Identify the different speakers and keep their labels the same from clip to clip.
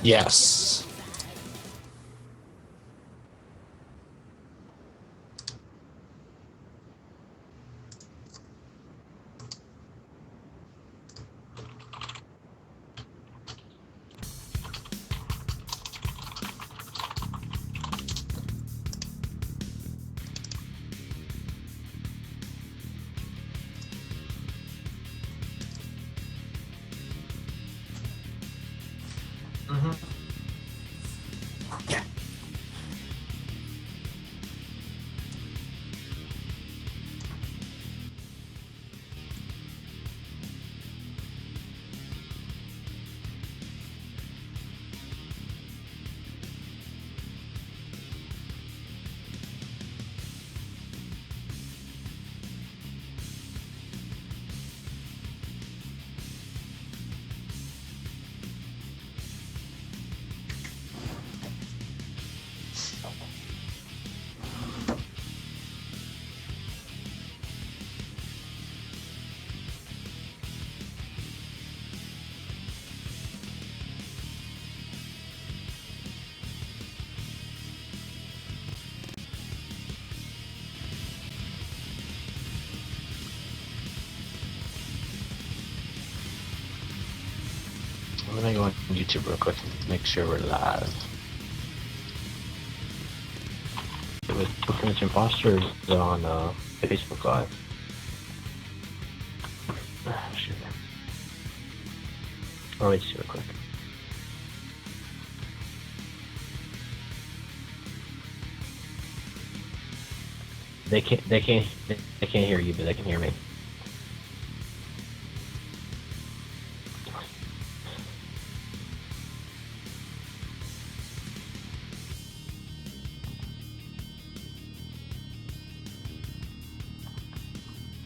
Speaker 1: Yes. Let me go on YouTube real quick and make sure we're live. It was Bookings Imposters on Facebook Live. Shoot. Oh, wait, see real quick. They can't hear you, but they can hear me.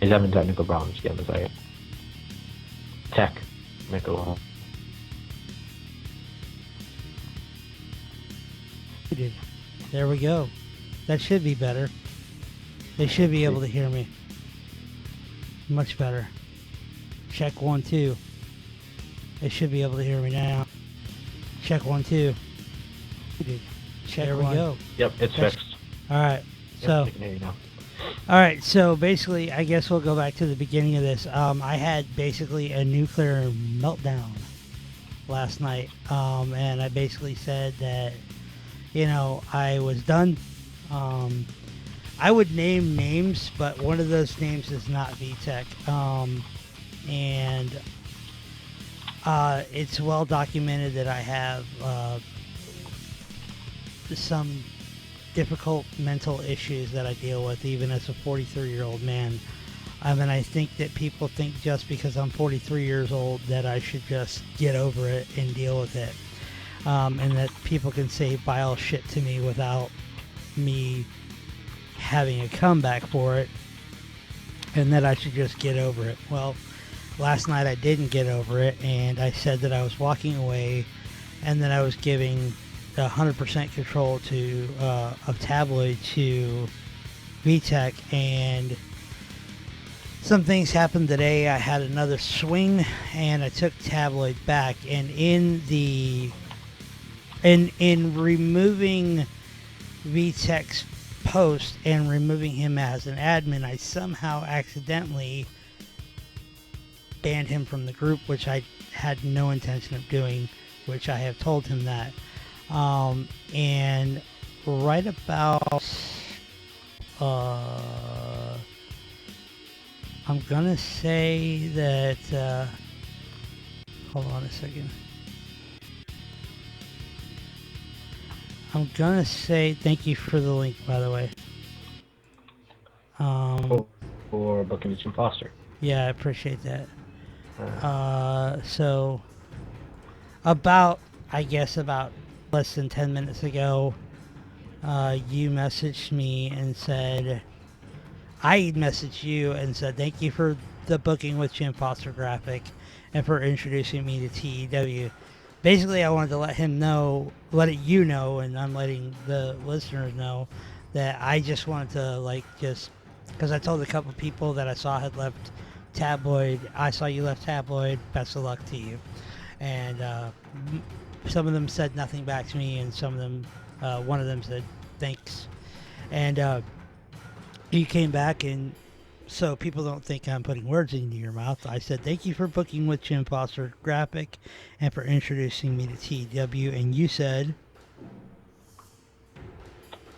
Speaker 1: He's having technical problems. Give him a second. Tech. Make a little.
Speaker 2: There we go. That should be better. They should be able to hear me. Much better. Check 1, 2. They should be able to hear me now. Check 1, 2. Check there we go.
Speaker 1: Yep, it's fixed.
Speaker 2: Alright,
Speaker 1: so. Yep, I can hear you now.
Speaker 2: Alright, so basically, I guess we'll go back to the beginning of this. I had basically a nuclear meltdown last night. And I basically said that, you know, I was done. I would name names, but one of those names is not VTech. And it's well documented that I have some difficult mental issues that I deal with, even as a 43-year-old man. I mean, I think that people think just because I'm 43 years old that I should just get over it and deal with it. And that people can say vile shit to me without me having a comeback for it, and that I should just get over it. Well, last night I didn't get over it, and I said that I was walking away, and that I was giving 100% control to of Tabloid to VTech, and some things happened today. I had another swing, and I took Tabloid back, and in removing VTech's post and removing him as an admin, I somehow accidentally banned him from the group, which I had no intention of doing, which I have told him that. And right about I'm gonna say that. Hold on a second. I'm gonna say thank you for the link, by the way.
Speaker 1: For booking with Jim Foster.
Speaker 2: Yeah, I appreciate that. So about, I guess, about less than 10 minutes ago, you messaged me and said, I messaged you and said, thank you for the booking with Jim Foster Graphic and for introducing me to TEW. Basically, I wanted to let you know, and I'm letting the listeners know that I just wanted to, because I told a couple people that I saw had left Tabloid. I saw you left Tabloid. Best of luck to you. And some of them said nothing back to me, and some of them, one of them said thanks. And you came back, and so people don't think I'm putting words into your mouth, I said thank you for booking with Jim Foster Graphic and for introducing me to TW. And you said,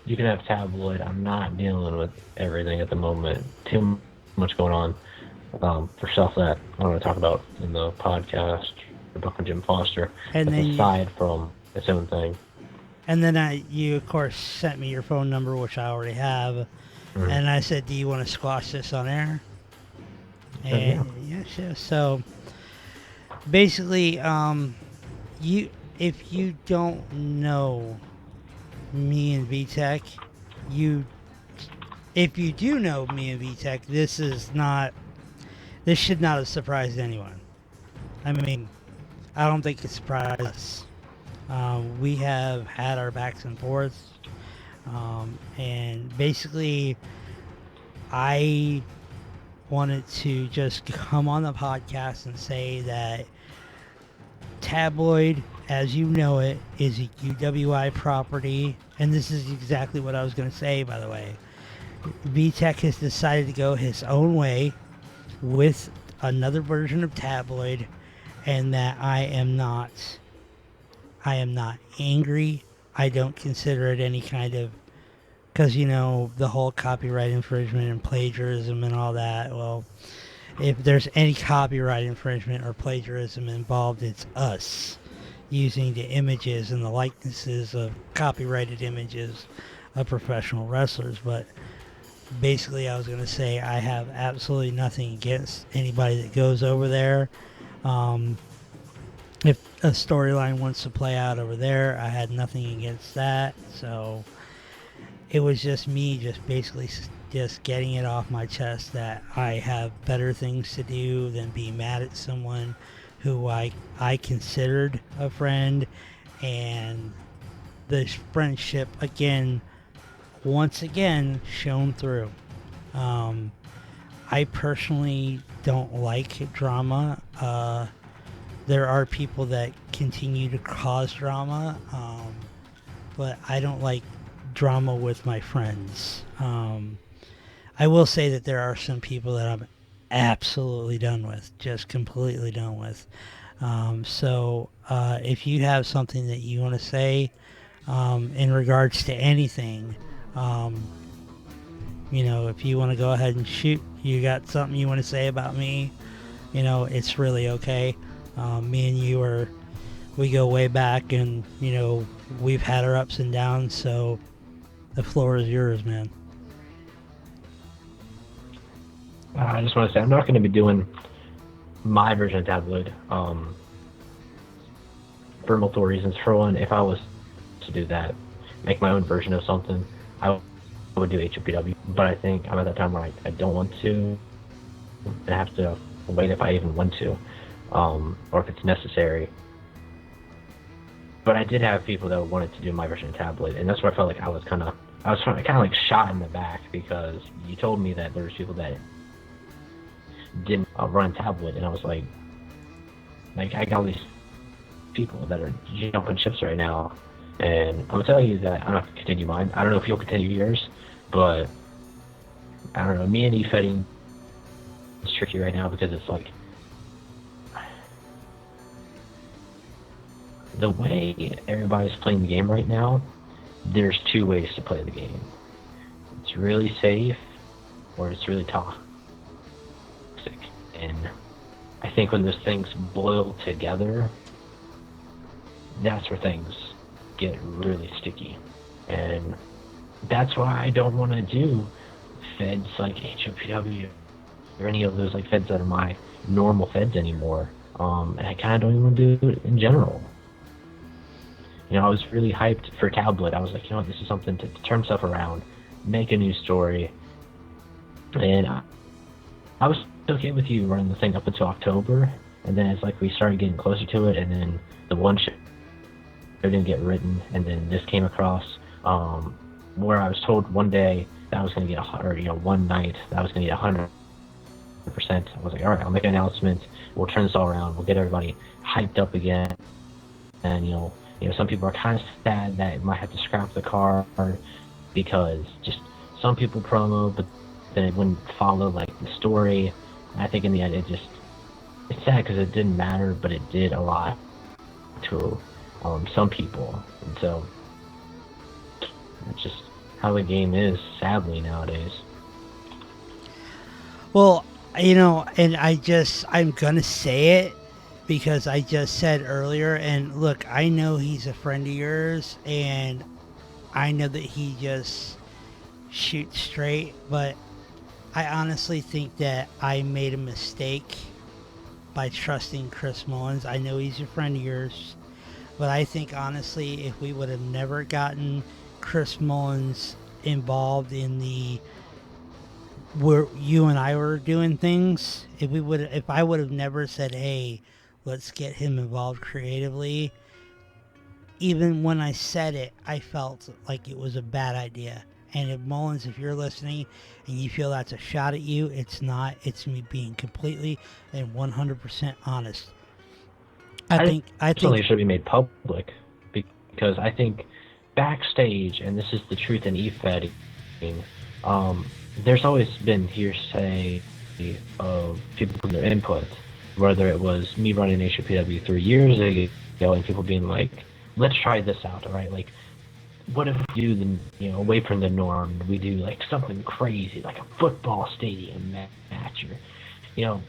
Speaker 1: you can have Tabloid. I'm not dealing with everything at the moment. Too much going on for stuff that I want to talk about in the podcast. The book of Jim Foster.
Speaker 2: And
Speaker 1: that's
Speaker 2: then
Speaker 1: aside from its own thing.
Speaker 2: And then you of course sent me your phone number, which I already have. Mm-hmm. And I said, do you want to squash this on air? And yeah. So basically, if you don't know me and VTech, if you do know me and VTech, this should not have surprised anyone. I mean, I don't think it surprised us. We have had our backs and forths, and basically, I wanted to just come on the podcast and say that Tabloid, as you know it, is a UWI property, and this is exactly what I was going to say, by the way. VTech has decided to go his own way with another version of Tabloid, and that I am not angry. I don't consider it any kind of, because the whole copyright infringement and plagiarism and all that. Well, if there's any copyright infringement or plagiarism involved, it's us using the images and the likenesses of copyrighted images of professional wrestlers. But basically, I was going to say I have absolutely nothing against anybody that goes over there. If a storyline wants to play out over there, I had nothing against that. So it was just me basically getting it off my chest that I have better things to do than be mad at someone who I considered a friend, and the friendship once again shown through. I personally don't like drama. There are people that continue to cause drama, but I don't like drama with my friends. I will say that there are some people that I'm absolutely done with, just completely done with. So if you have something that you want to say in regards to anything, if you want to go ahead and shoot, you got something you want to say about me, it's really okay. Me and you we go way back, and we've had our ups and downs, so the floor is yours, man.
Speaker 1: I just want to say I'm not going to be doing my version of Tabloid for multiple reasons. For one, if I was to do that, make my own version of something, I would do HOPW. But I think I'm at that time where I don't want to, and I have to wait if I even want to. Or if it's necessary. But I did have people that wanted to do my version of Tabloid, and that's where I felt like I was kind of like shot in the back, because you told me that there was people that didn't run Tabloid, and I was like I got all these people that are jumping ships right now, and I'm gonna tell you that I'm not gonna continue mine. I don't know if you'll continue yours, but I don't know. Me and e-fetting is tricky right now, because it's like, the way everybody's playing the game right now, there's two ways to play the game. It's really safe, or it's really tough. And I think when those things boil together, that's where things get really sticky. And that's why I don't want to do feds like HOPW or any of those like feds that are my normal feds anymore. And I kind of don't even want to do it in general. I was really hyped for Tabloid. I was like, this is something to turn stuff around, make a new story. And I was okay with you running the thing up until October, and then it's like we started getting closer to it, and then the one show didn't get written, and then this came across, where I was told one day that I was going to get one night that I was going to get 100%. I was like, all right, I'll make an announcement. We'll turn this all around. We'll get everybody hyped up again. And some people are kind of sad that it might have to scrap the card because just some people promo, but then it wouldn't follow like the story. And I think in the end, it's sad because it didn't matter, but it did a lot to some people. And so that's just how the game is, sadly, nowadays.
Speaker 2: Well, and I'm gonna say it because I just said earlier, and look, I know he's a friend of yours, and I know that he just shoots straight, but I honestly think that I made a mistake by trusting Chris Mullins. I know he's a friend of yours, but I think honestly, if we would have never gotten Chris Mullins involved in the where you and I were doing things, if I would have never said, "Hey, let's get him involved creatively," even when I said it, I felt like it was a bad idea. And if Mullins, if you're listening and you feel that's a shot at you, it's not. It's me being completely and 100% honest. I think
Speaker 1: Something should be made public because I think backstage, and this is the truth in eFed, there's always been hearsay of people putting their input, whether it was me running HOPW 3 years ago and people being like, let's try this out, all right? Like, what if we do away from the norm, we do like something crazy, like a football stadium match, or,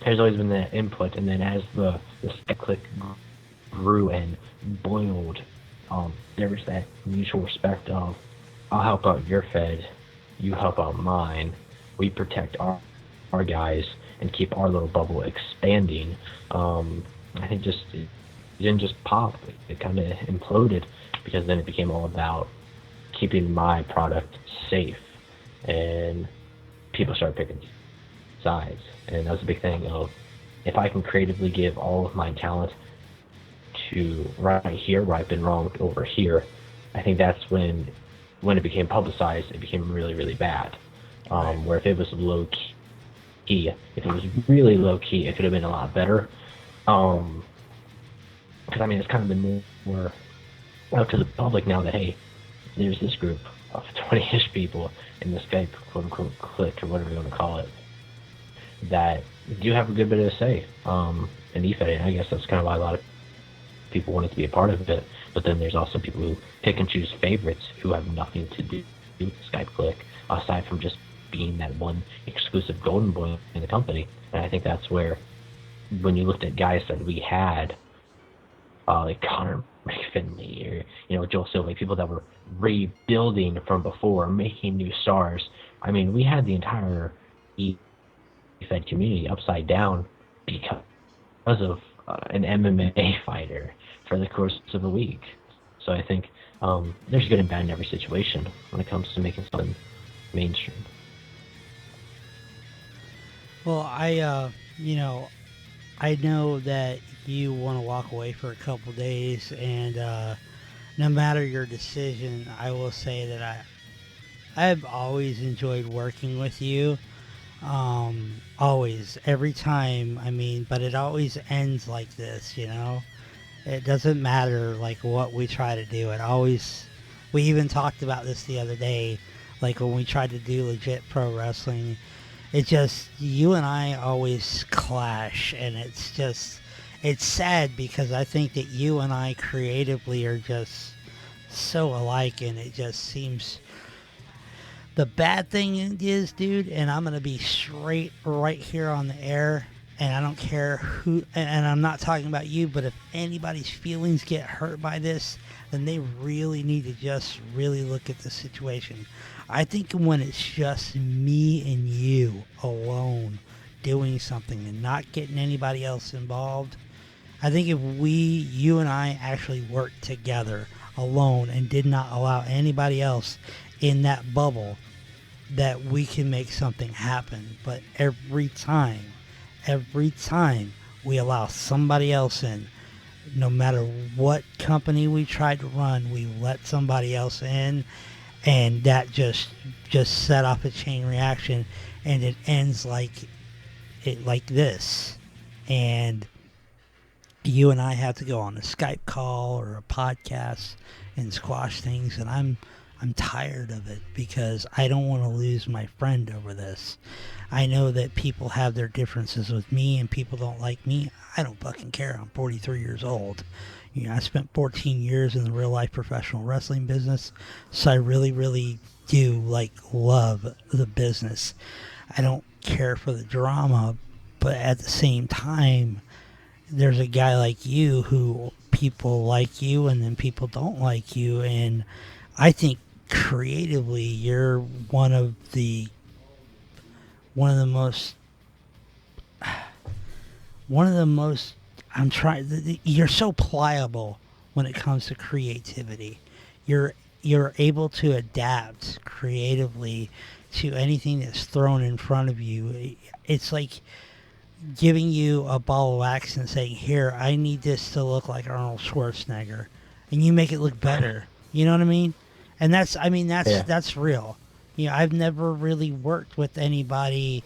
Speaker 1: there's always been that input, and then as the click grew and boiled, there was that mutual respect of, I'll help out your fed, you help out mine, we protect our guys and keep our little bubble expanding. I think it didn't just pop, it kind of imploded, because then it became all about keeping my product safe, and people started picking sides. And that was a big thing of, if I can creatively give all of my talent to right here where I've been wrong over here, I think that's when it became publicized, it became really, really bad. Where if it was low key, if it was really low key, it could have been a lot better. Because it's kind of been more out to the public now that, hey, there's this group of 20-ish people in the Skype quote-unquote clique, or whatever you want to call it, that do have a good bit of say in eFed, and I guess that's kind of why a lot of people wanted to be a part of it. But then there's also people who pick and choose favorites who have nothing to do with Skype clique, aside from just being that one exclusive golden boy in the company. And I think that's where, when you looked at guys that we had, like Connor McFinley or Joel Silva, people that were rebuilding from before, making new stars. I mean, we had the entire eFed community upside down because of an MMA fighter for the course of a week. So I think there's good and bad in every situation when it comes to making something mainstream.
Speaker 2: Well, I know that you want to walk away for a couple days, and no matter your decision, I will say that I've always enjoyed working with you. Always, every time. But it always ends like this, It doesn't matter like what we try to do. We even talked about this the other day, like when we tried to do legit pro wrestling. It just, you and I always clash, and it's sad because I think that you and I creatively are just so alike, and it just seems. The bad thing is, dude, and I'm going to be straight right here on the air, and I don't care who, and I'm not talking about you, but if anybody's feelings get hurt by this, then they really need to just really look at the situation. I think when it's just me and you alone doing something and not getting anybody else involved, I think if you and I actually worked together alone and did not allow anybody else in that bubble, that we can make something happen. But every time we allow somebody else in, no matter what company we tried to run, we let somebody else in, and that just set off a chain reaction, and it ends like this. And you and I have to go on a Skype call or a podcast and squash things, and I'm tired of it because I don't want to lose my friend over this. I know that people have their differences with me and people don't like me. I don't fucking care. I'm 43 years old. You know, I spent 14 years in the real life professional wrestling business, so I really, really do love the business. I don't care for the drama, but at the same time, there's a guy like you who people like you and then people don't like you, and I think creatively you're one of the most you're so pliable when it comes to creativity. You're able to adapt creatively to anything that's thrown in front of you. It's like giving you a ball of wax and saying, "Here, I need this to look like Arnold Schwarzenegger," and you make it look better. You know what I mean? And
Speaker 1: Yeah.
Speaker 2: that's real. You know, I've never really worked with anybody.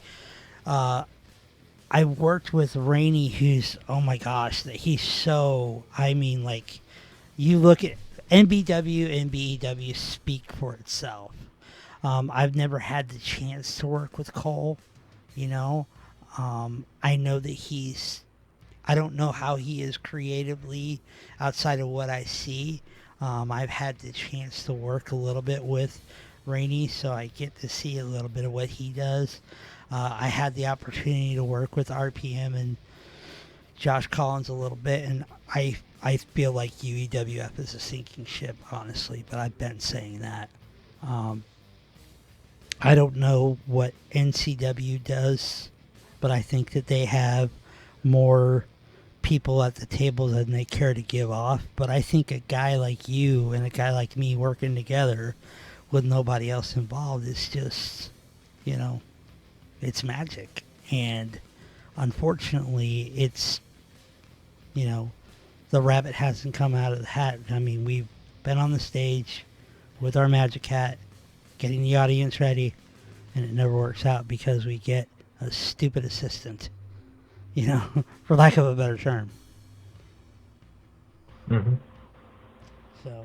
Speaker 2: I worked with Rainey, who's, oh my gosh, that he's so. I mean, like, you look at NBW and BEW speak for itself. I've never had the chance to work with Cole. You know, I know that I don't know how he is creatively outside of what I see. I've had the chance to work a little bit with Rainey, so I get to see a little bit of what he does. I had the opportunity to work with RPM and Josh Collins a little bit, and I feel like UEWF is a sinking ship, honestly, but I've been saying that. Um, I don't know what NCW does, but I think that they have more people at the table than they care to give off. But I think a guy like you and a guy like me working together with nobody else involved is just, you know, it's magic. And unfortunately, it's, you know, the rabbit hasn't come out of the hat. I mean, we've been on the stage with our magic hat, getting the audience ready, and it never works out because we get a stupid assistant, you know, for lack of a better term.
Speaker 1: Hmm.
Speaker 2: So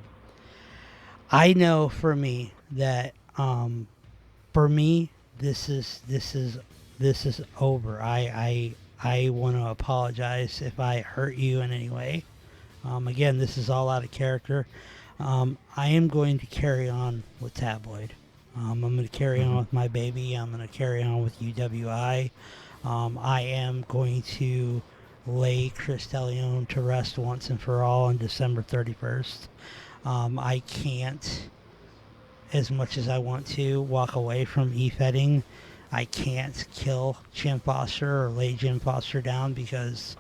Speaker 2: I know for me that for me this is over. I want to apologize if I hurt you in any way. Again, this is all out of character. I am going to carry on with Tabloid. I'm going to carry on
Speaker 1: Hmm.
Speaker 2: with my baby. I'm going to carry on with UWI. I am going to lay Chris DeLeon to rest once and for all on December 31st. I can't, as much as I want to, walk away from e-fetting. I can't kill Jim Foster or lay Jim Foster down because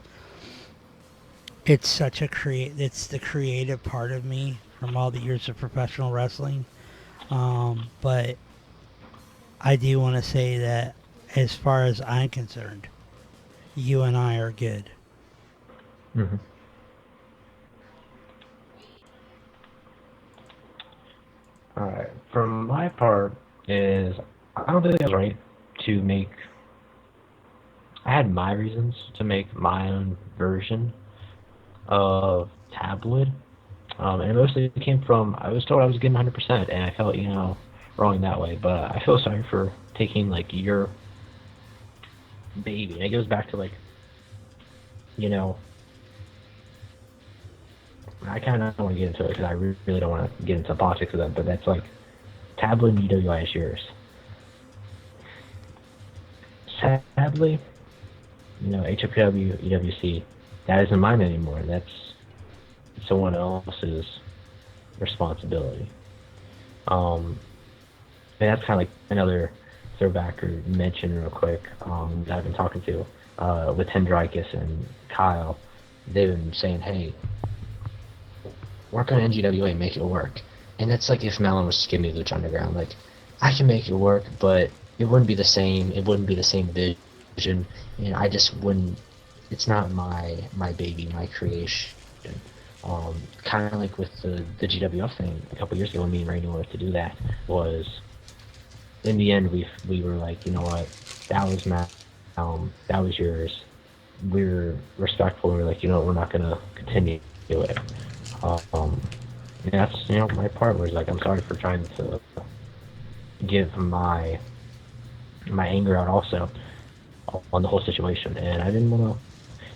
Speaker 2: it's the creative part of me from all the years of professional wrestling. But I do want to say that as far as I'm concerned, you and I are good.
Speaker 1: Hmm. All right. From my part, is I don't think it was right to make. I had my reasons to make my own version of tabloid. And it mostly came from I was told I was getting 100%, and I felt wrong that way. But I feel sorry for taking like your baby. And it goes back to like you know I kind of don't want to get into it because I really don't want to get into politics with that. But that's like tabloid and UWI is yours. Sadly, HOPW, EWC, that isn't mine anymore. That's someone else's responsibility. Um, and that's kind of like another throwback or mention real quick that I've been talking to with Hendrikus and Kyle. They've been saying, hey, work on NGWA and make it work. And that's like if Malin was to give me Lucha Underground. Like, I can make it work, but it wouldn't be the same. It wouldn't be the same vision. And I just wouldn't. It's not my baby, my creation. Kind of like with the GWF thing a couple years ago when me and Rainey wanted to do that, was in the end we were like, you know what, that was Matt, that was yours. We were respectful. We were like, we're not gonna continue to do it. And that's my part was like, I'm sorry for trying to give my anger out also on the whole situation, and I didn't want to.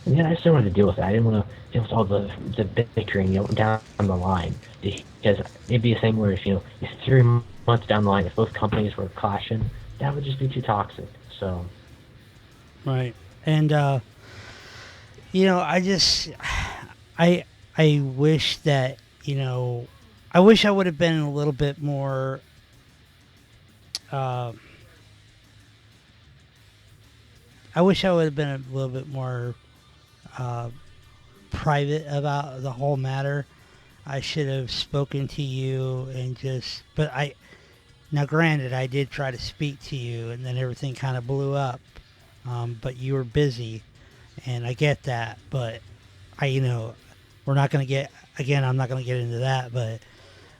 Speaker 1: And then I just didn't want to deal with it. I didn't want to deal with all the bickering, down the line. Because it'd be a thing where if 3 months down the line, if both companies were clashing, that would just be too toxic. So.
Speaker 2: Right. And I wish that I wish I would have been a little bit more. I wish I would have been a little bit more private about the whole matter. I should have spoken to you but now granted, I did try to speak to you and then everything kind of blew up. But you were busy and I get that, but we're not going to I'm not going to get into that, but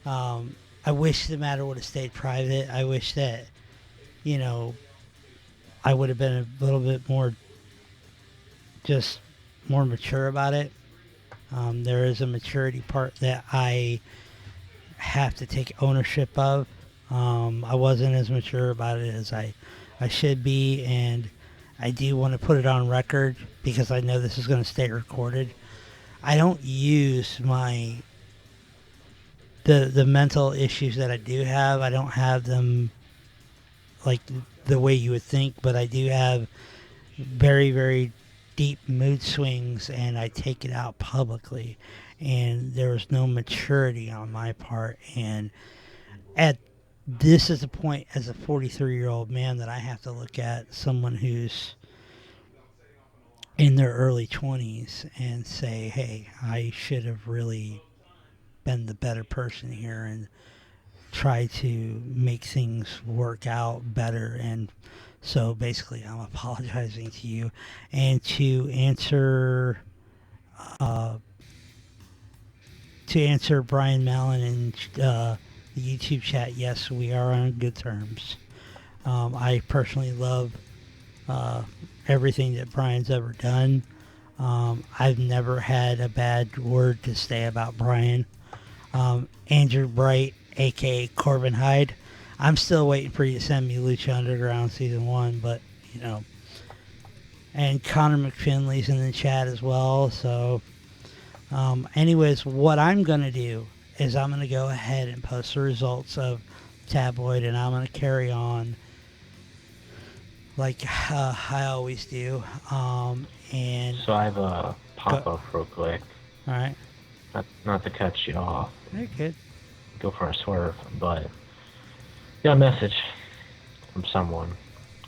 Speaker 2: I wish the matter would have stayed private. I wish that, I would have been a little bit more mature about it. There is a maturity part that I have to take ownership of. I wasn't as mature about it as I should be, and I do want to put it on record because I know this is going to stay recorded. I don't use the mental issues that I do have. I don't have them like the way you would think, but I do have very, very deep mood swings, and I take it out publicly, and there was no maturity on my part. And this is a point as a 43-year-old man that I have to look at someone who's in their early 20s and say, hey, I should have really been the better person here and try to make things work out better. And so basically I'm apologizing to you. And to answer Brian Mallon in the YouTube chat, yes, we are on good terms. I personally love everything that Brian's ever done. I've never had a bad word to say about Brian. Andrew Bright, aka Corbin Hyde, I'm still waiting for you to send me Lucha Underground Season 1, but, and Connor McFinley's in the chat as well, so, anyways, what I'm going to do is I'm going to go ahead and post the results of Tabloid, and I'm going to carry on like I always do. And
Speaker 1: So I have a pop-up real quick.
Speaker 2: All right.
Speaker 1: Not to cut you off.
Speaker 2: You're good.
Speaker 1: Go for a swerve, but got a message from someone.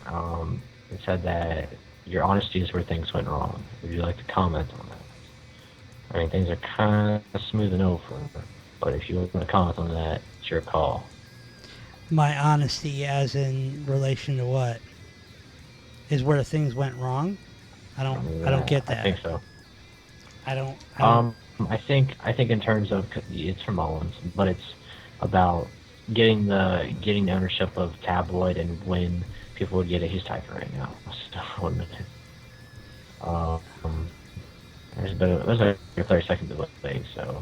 Speaker 1: It said that your honesty is where things went wrong. Would you like to comment on that? I mean, things are kind of smoothing over, but if you want to comment on that, it's your call.
Speaker 2: My honesty, as in relation to what? Is where things went wrong? I don't get that.
Speaker 1: I think so.
Speaker 2: I don't.
Speaker 1: I think in terms of, it's from Mullins, but it's about getting the ownership of Tabloid and when people would get it. He's typing right now. So 1 minute. There's a 30-second delay, so.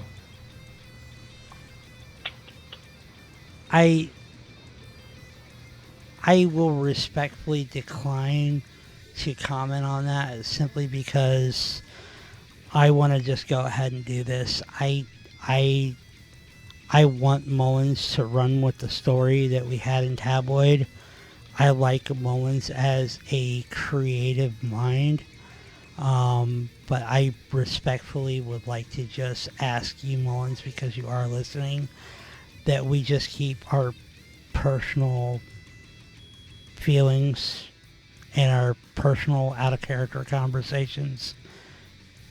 Speaker 2: I will respectfully decline to comment on that simply because I want to just go ahead and do this. I want Mullins to run with the story that we had in Tabloid. I like Mullins as a creative mind. But I respectfully would like to just ask you, Mullins, because you are listening, that we just keep our personal feelings and our personal out of character conversations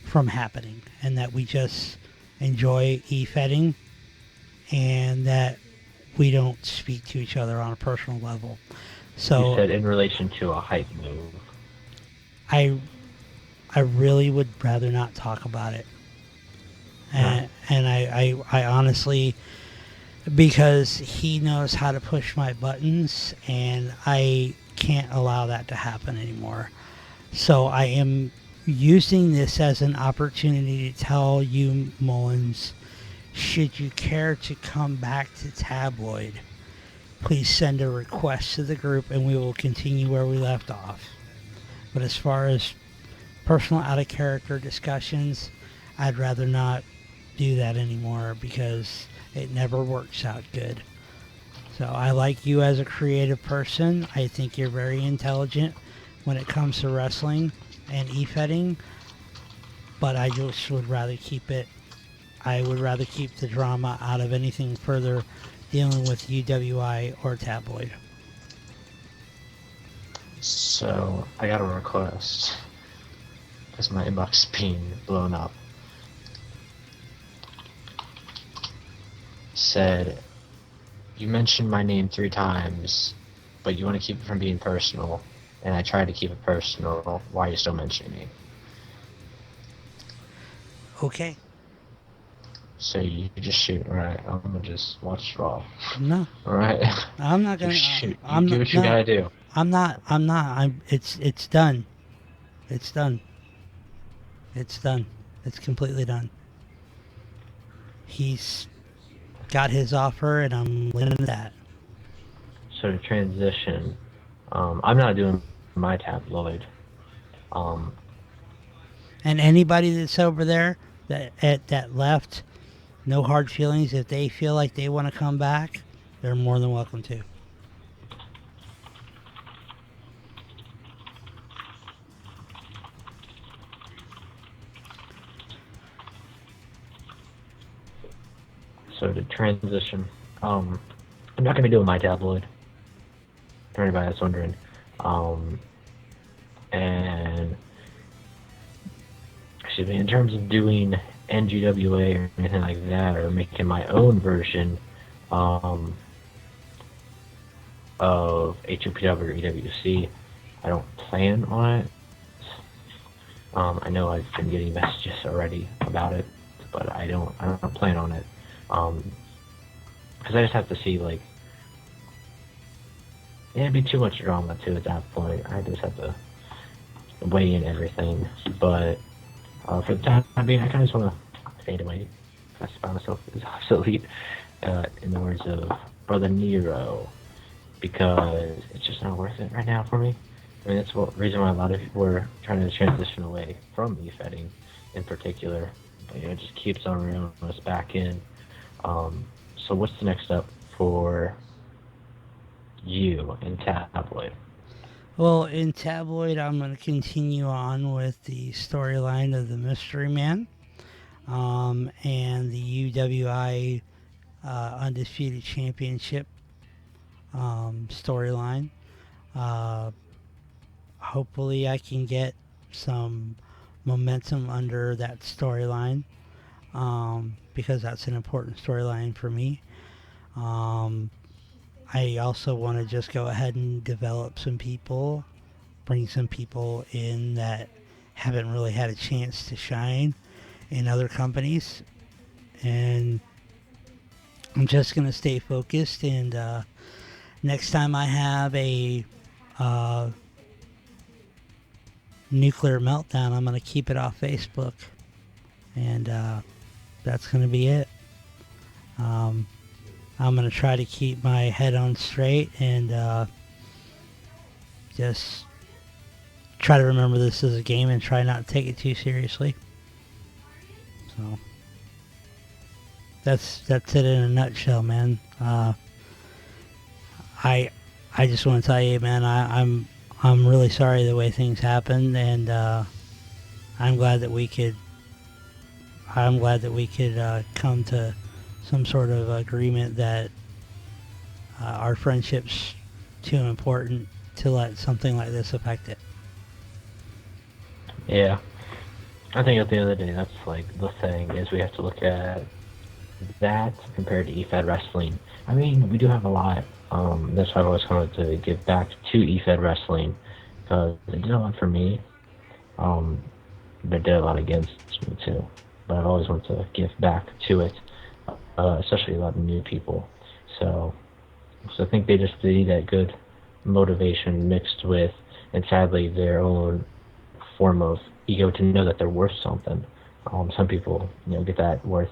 Speaker 2: from happening, and that we just enjoy e-fetting, and that we don't speak to each other on a personal level. So
Speaker 1: you said in relation to a hype move.
Speaker 2: I really would rather not talk about it. And I honestly, because he knows how to push my buttons, and I can't allow that to happen anymore. So I am using this as an opportunity to tell you, Mullins, should you care to come back to Tabloid, please send a request to the group and we will continue where we left off. But as far as personal out of character discussions, I'd rather not do that anymore because it never works out good. So I like you as a creative person. I think you're very intelligent when it comes to wrestling and e-fetting, but I just would rather keep it, I would rather keep the drama out of anything further dealing with UWI or Tabloid.
Speaker 1: So I got a request because my inbox is being blown up. Said, you mentioned my name 3 times, but you want to keep it from being personal, and I tried to keep it personal. Why are you still mentioning me?
Speaker 2: Okay.
Speaker 1: So you just shoot, alright? I'm gonna just watch Raw.
Speaker 2: No.
Speaker 1: Alright?
Speaker 2: I'm not gonna.
Speaker 1: Shoot.
Speaker 2: I'm
Speaker 1: do
Speaker 2: not,
Speaker 1: what you
Speaker 2: no,
Speaker 1: gotta do.
Speaker 2: I'm not. It's done. It's done. It's done. It's completely done. He's got his offer, and I'm limited to that.
Speaker 1: So to transition, I'm not doing my tabloid.
Speaker 2: And anybody that's over there that left, no hard feelings. If they feel like they want to come back, they're more than welcome to.
Speaker 1: So to transition, I'm not gonna be doing my tabloid. For anybody that's wondering, and excuse me, in terms of doing NGWA or anything like that, or making my own version of HOPW or EWC, I don't plan on it. I know I've been getting messages already about it, but I don't plan on it. Because I just have to see, like, it'd be too much drama too at that point. I just have to weigh in everything. But for the time being, I kind of just want to fade away. Classify myself as obsolete, in the words of Brother Nero, because it's just not worth it right now for me. I mean, that's the reason why a lot of people are trying to transition away from e-fetting in particular. But, it just keeps on reeling us back in. So what's the next step for you in Tabloid?
Speaker 2: Well, in Tabloid, I'm going to continue on with the storyline of the Mystery Man, and the UWI Undisputed Championship storyline. Hopefully, I can get some momentum under that storyline, because that's an important storyline for me. I also want to just go ahead and develop some people, bring some people in that haven't really had a chance to shine in other companies. And I'm just going to stay focused. And next time I have a nuclear meltdown, I'm going to keep it off Facebook. And that's going to be it. I'm going to try to keep my head on straight and just try to remember this as a game and try not to take it too seriously. So that's it in a nutshell, man. I just want to tell you, man, I'm really sorry the way things happened, and I'm glad that we could. I'm glad that we could come to some sort of agreement that our friendship's too important to let something like this affect it.
Speaker 1: Yeah. I think at the end of the day, that's like the thing is we have to look at that compared to EFED wrestling. I mean, we do have a lot. That's why I've always wanted to give back to EFED wrestling because it did a lot for me. Um, but it did a lot against me too. But I've always wanted to give back to it, especially a lot of new people. So, so I think they just need that good motivation mixed with, and sadly, their own form of ego to know that they're worth something. Some people, get that worth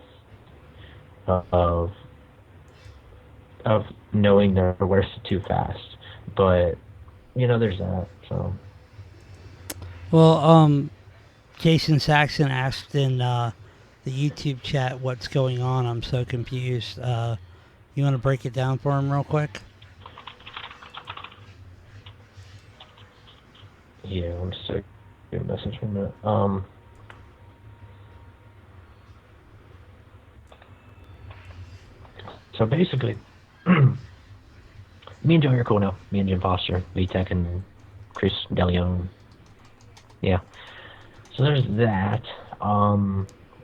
Speaker 1: of of knowing they're worth it too fast. But there's that. So
Speaker 2: Well, Jason Saxon asked in the YouTube chat what's going on. I'm so confused. You want to break it down for him real quick?
Speaker 1: yeah, I'm just get a message from it. So basically, me and Joey are cool now. Me and Jim Foster, VTech, and Chris DeLeon. Yeah. So there's that.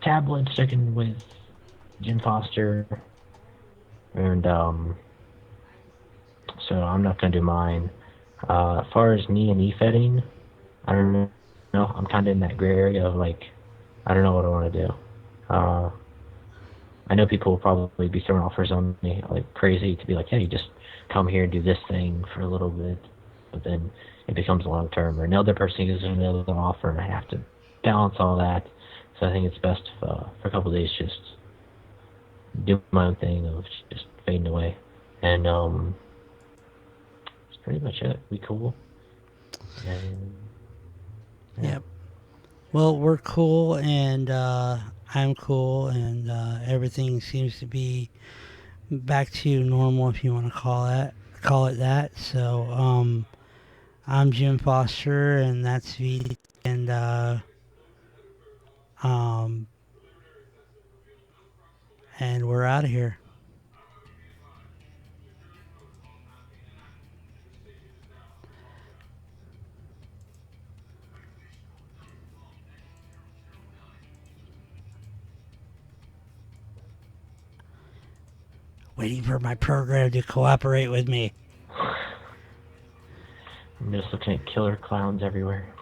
Speaker 1: Tablet sticking with Jim Foster, and so I'm not gonna do mine. As far as me and e-fetting, I don't know. I'm kind of in that gray area of like, I don't know what I want to do. Uh, I know people will probably be throwing offers on me like crazy to be like, hey, just come here and do this thing for a little bit, but then it becomes long term, or another person gives another offer, and I have to balance all that. So I think it's best for a couple of days just do my own thing of just fading away, and that's pretty much it. Be cool, and yeah.
Speaker 2: Yep. Well, we're cool, and I'm cool, and everything seems to be back to normal, if you want to call it that. So, I'm Jim Foster, and that's V, and um, and we're out of here. Waiting for my program to cooperate with me.
Speaker 1: I'm just looking at killer clowns everywhere.